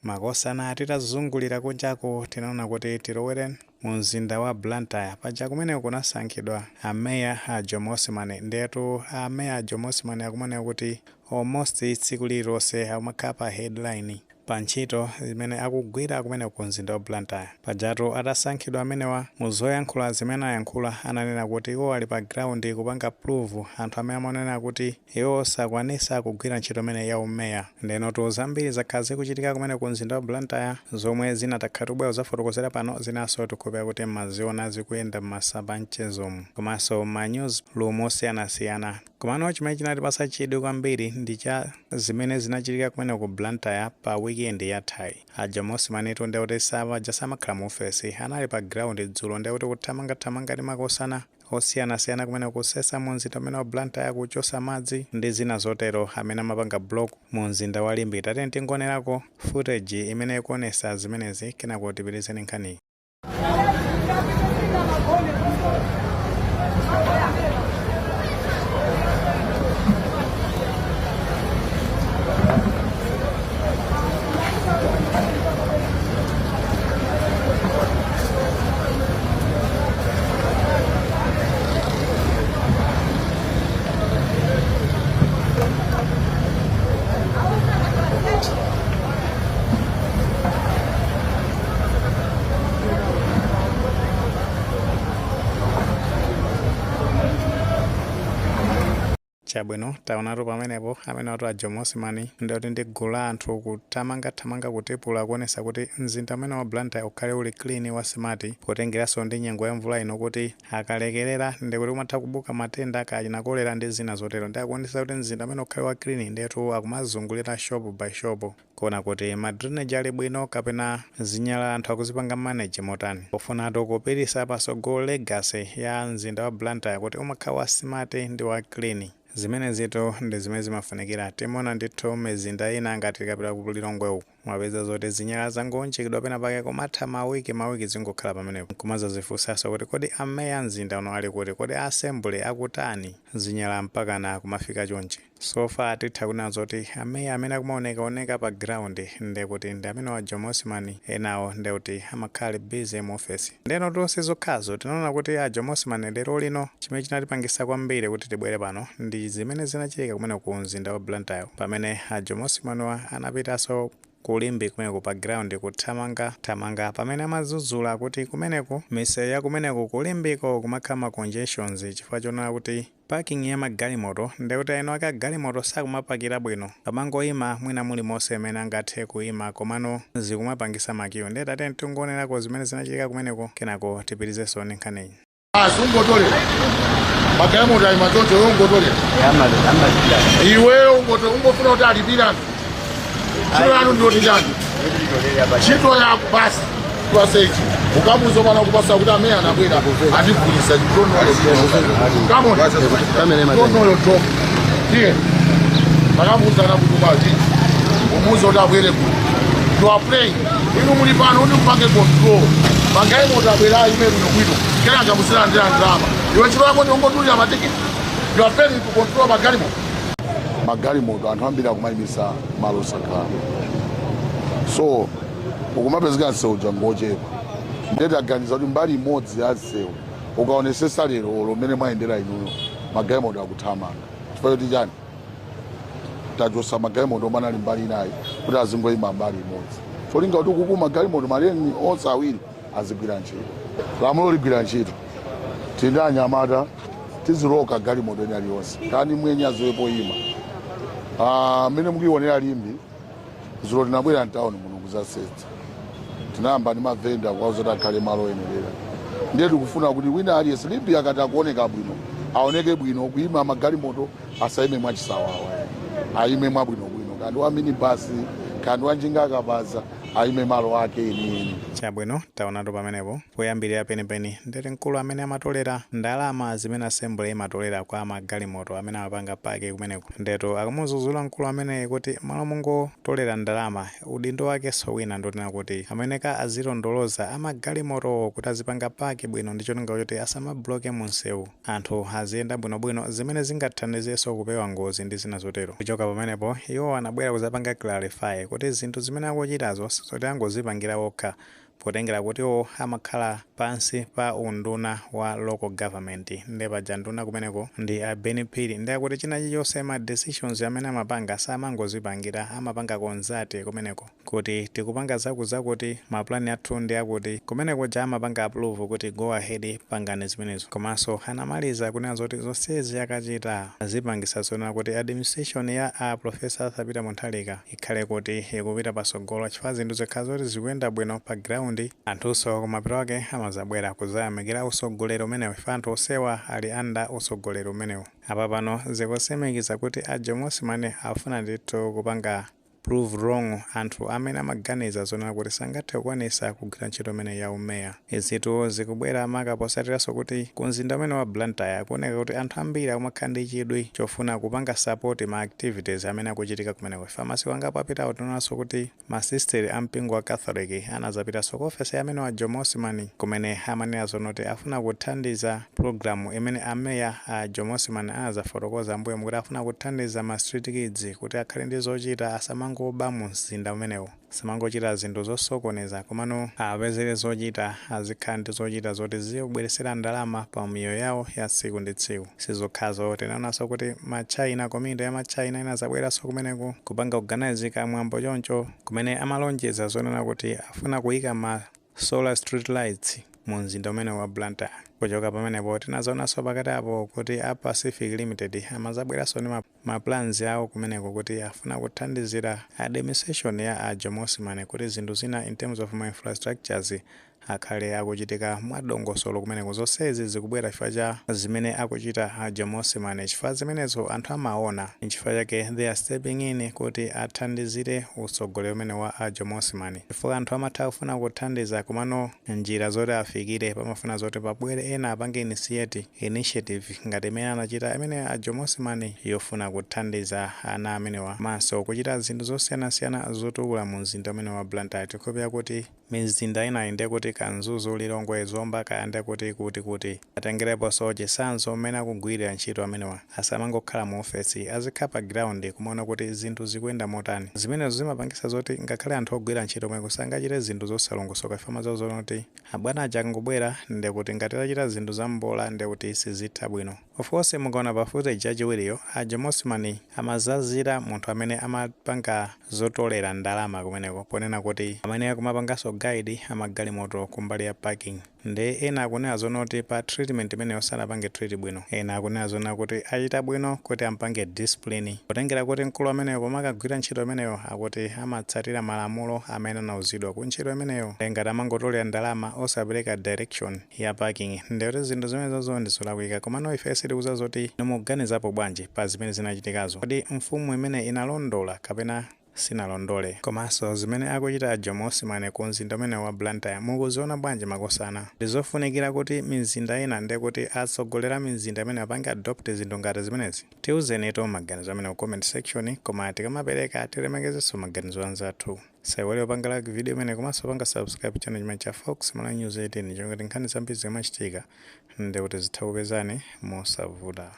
makosana titazungulira kunjako tinaona kuti tilowere mu mzinda wa Blantyre paja kumene kunasankhidwa ameya a Jomo Osman. Ndetu ameya a Jomo Osman akumane kuti almost tsiku lililonse amakhala pa headline pa ntchito zimene akugwira kumene ku mzinda wa Blantyre. Pajatu atasankhidwa amenewa muzoyankhula zimene ayankhula ananena kuti iwo ali pa ground kupanga prove anthu amene amanena kuti iwo sakwanisa kugwira ntchito imene ya umeya. Ndenotu zambiri zakhala zikuchitika kumene ku mzinda wa Blantyre zomwe zinatakhatubwa zafotokozera pano zinaso tikupeza kuti maziona zikuyenda m'masamba mchezomu komanso ma news lumo osiyanasiyana. Komano chimene chinatipasa chidwi kwambiri ndi cha zimene zinachitika kumene ku Blantyre pa weekend yathayi. A Jomo Osman tonde kuti samakhala mu ofesi anali pa ground dzulo ndi kuti kuthamanga ndi makosana osiyanasiyana kumene kusesa mu mzinda umene wa Blantyre kuchosa madzi ndi zina zotero amene amapanga block mu mzinda wa Limbe. Tate tingonerako footage imene ikuonesa zimenezi kenako tipitizeni nkhani. Chabwino taonatu pamenepo amene watu a Jomo Osman ndikuti ndi gulu la anthu kuthamanga kutipula kuonesa kuti mzinda umene wa Blantyre ukhale uli clean wa smart potengeranso ndi nyengo ya mvula ino kuti akalekerera ndikuti kumatha kubuka matenda akachina kolera ndi zina zotero. Ndi akuonesa kuti mzinda umene ukhale wa clean ndetu akumazungulira shop by shop kuona kuti ma drainage ali bwino kapena zinyala anthu akuzipanga manage motani pofunatu kupitisa pasogolo legacy ya mzinda wa Blantyre kuti umakhala wa smart ndi wa clean. Zimene zito ndi zimene zimafunikira. Timona ndithu mizinda ina ngati kapita ku Lilongwe uku mwapeza zoti zinyala zangonjekidwa pena pake komatha mawiki zingokhala pamenepo kumaza zifunsaso kuti kodi ameya mzinda uno ali kuti kodi assembly akutani zinyala mpaka na kumafika chonje. So far titha kunena zoti ameya amene akumaoneka pa ground ndekuti ndi amene wa Jomo Osman enawo ndekuti amakhala busy mu office. Ndeno tonse zokhazo tinaona kuti a Jomo Osman lero lino chimene chinatipangisa kwambiri kuti tibwere pano ndi zimene zinachitika kumene ku mzinda wa Blantyre pamene a Jomo Osman anapitanso kulimbi kumeneko pa ground kuthamanga pamene amazuzula kuti kumeneko misewu ya kumeneko kulimbiko kumakhala congestions chifukwa chonena kuti parking ya magalimoto ndekuti eno akagalimoto sakumapakira bwino pamangoyima mwina muli monse amene angathe kuyima komano zikumapangisa makiwo. Ndi tate tingonerako zimene zinachitika kumeneko kenako tipitizenso ndi nkhaniyi. Ungotole magalimoto ayi matoto ungotole iwe ungofuna kuti alipira chiro anu ndioti chani chito ya basi twasechi ukamuzo mana kupasa kuti ameya anabwera atigulisa don't know top ndiye akamuza na kuti bazi umuzo kuti abwere ku you are playing inu muli pano ndi kupange control magalimoto abwera ime bwino kena ngamusira ndira ndrama iwe chiro yako ndongotulira matikiti you are failing to control magalimoto anthu ambiri akumayimisa malo sakhala so ukumapezeka nsewu jangochepa ndeti aganiza kuti mbali imodzi ya nsewu ukaonesesa lero lomene mwayendera inuyo magalimoto akuthamanga chifukwa choti chani tachosa magalimoto omwe ali mbali inayi kuti azingoyima mbali imodzi cholinga kuti kuku magalimoto maleni onse awiri azigwira ntchito lamulo ligwira ntchito tindi anyamata tiziloka galimoto eni aliyonse kani mwenye aziwepo ima mene mukionera Limbi zulo tinabwera mtawuni muno kuzasetsa tinayamba ndi mavenda kwauza takhale malo enerera ndiye tikufuna kuti wina aliyense Limbi akati akuoneka bwino aoneke bwino kuyima magalimoto asayime mwachisawawa ayime mwabwinobwino kandi wa minibasi kandi wa njinga akabaza ayime malo ake eni chabwino taonatu pamenepo poyambirira penipeni ndeti mkulu amene amatolera ndalama zimene assembly imatolera kwa magalimoto amene amapanga pake kumeneko ndeto akamuzuzula mkulu amene kuti malo mungotolera ndalama udindo wake wina ndotena kuti ameneka azilondoloza amagalimoto kuti azipanga pake bwino ndi cholinga choti asamabloke munsewu anthu aziyenda bwinobwino zimene zingathandizenso kupewa ngozi ndi zina zotero kuchoka pamenepo iwo anabwera kuzapanga clarify kuti zinthu zimene akuchitazo zoti angozipangira okha potengera kuti iwo amakhala pansi pa unduna wa local government ndi paja nduna kumeneko ndi abenefit ndi akuti china chilichonse ma decisions amene amapanga samangozipangira amapanga konzate kumeneko kuti tikupanga zakuti maplani athu ndi akuti kumeneko ja amapanga approve kuti go ahead pangani zimenezo komanso anamaliza kunena zoti zonsezi akachita azipangisa zona kuti administration ya Professor Arthur Peter Mutharika ikhale kuti ikupita pasogolo chifukwa zinthu zikhala zoti zikuyenda bwino pa ground anthunso kumapiro ake amazabwera kuzayamikira usogolero umenewo ife anthu osewa ali anda usogolero umenewo apa pano zikutsimikiza kuti a Jomo Simane afuna ndithu kupanga prove wrong anthu amene amaganiza zona kuti sangathe kukwanisa kugwira ntchito imene ya umeya izitu zikubwera makaposatiranso kuti kumzinda umene wa Blantyre kuoneka kuti anthu ambiri akumakhala ndi chidwi chofuna kupanga support ma activities amene akuchitika kumeneko famasi wangapo apitawo tinonanso kuti masisteri ampingo wa Catholic anazapitanso ku ofesi amene wa Jomo Simane kumene amanena zona kuti afuna kuthandiza programu imene ameya a Jomo Simane anazafotokoza mbuyo mukuti afuna kuthandiza ma street kids kuti akhale ndi zochita ngoba mu mzinda umenewo samangochita zinthu zosokoneza komano apezere zochita azikhala ndi zochita zoti zikubweresera ndalama pa miyoyo yawo ya tsiku ndi tsiku sizokhazo tinaonanso kuti machina community ya machina inazabweranso kumeneko kupanga kuganizika mwambo choncho kumene amalonjeza zonena kuti afuna kuyika ma solar street lights mu mzinda umene wa Blantyre kuchoka pamenepo tinazonaso pakati apo kuti a Pacific Limited amazabweranso ndi ma plans yawo kumeneko kuti afuna kuthandizira administration ya a Jomo Simane kuti zinthu zina in terms of my infrastructures akhale akuchitika mwadongosolo kumeneko zonsezi zikubwera chifukwa cha zimene akuchita a Jomo Simane chifukwa zimenezo anthu amaona chifukwa chake they are stepping in kuti athandizire usogolero umene wa a Jomo Simane chifukwa anthu amatha kufuna kuthandiza komano njira zoti afikire pamafuna zoti pabwere ena apange initiative ngati imene anachita amene a Jomo Simane yofuna kuthandiza ana amenewa maso kuchita zinthu zosiyanasiyana zotukula mu mzinda umene wa Blantyre tikupeza kuti mizinda ina inde kuti Kanzuzu Lilongwe Zomba kayande kuti atengerepo soje sanzo umene akugwirira ntchito amenewa asamangokhala mu ofesi azikhala pa ground kumaona kuti zinthu zikuyenda motani zimenezo zimapangisa zoti ngakhale anthu ogwira ntchito omwe kusangachite zinthu zosalongosoka fama zozona kuti abwana aja akangobwera ndi kuti ngati achita zinthu zambola ndi kuti sizitha bwino of course mukaona pa footage yachiwiriyo a Jomo Simane amazazira munthu amene amapanga zotolera ndalama kumeneko ponena kuti amene akumapanganso guide amagalimoto kumbali ya parking ndi ena akunena zona kuti pa treatment imene osanapange treat bwino ena akunena zona kuti achita bwino kuti ampange discipline potengera kuti mkulu ameneyo pomakagwira ntchito imeneyo akuti amatsatira malamulo amene anauzidwa ku ntchito imeneyo ngati amangotolera ndalama osapereka direction ya parking ndi kuti zinthu zimenezozo ndizolakwika komano ife sitikuza zoti mukuganizapo bwanji pa zimene zinachitikazo kodi mfumu imene inalondola kapena sinalondole komanso zimene akuchita a Jomo Simane ku mzinda umene wa Blantyre mukuziona bwanji makosana ndizofunikira kuti mizinda ina ndi kuti atsogolera mizinda imene apange adopt zinthu ngati zimenezi tiuzeneto maganizo amene ku comment section koma tikamapereka tilemekezenso maganizo anzathu saiwale upanga like video imene komanso panga subscribe channel chimene cha Fox Malawi News 18 chonga tinkhani zambiri zimachitika ndi kuti zitha kupezani mosavuta.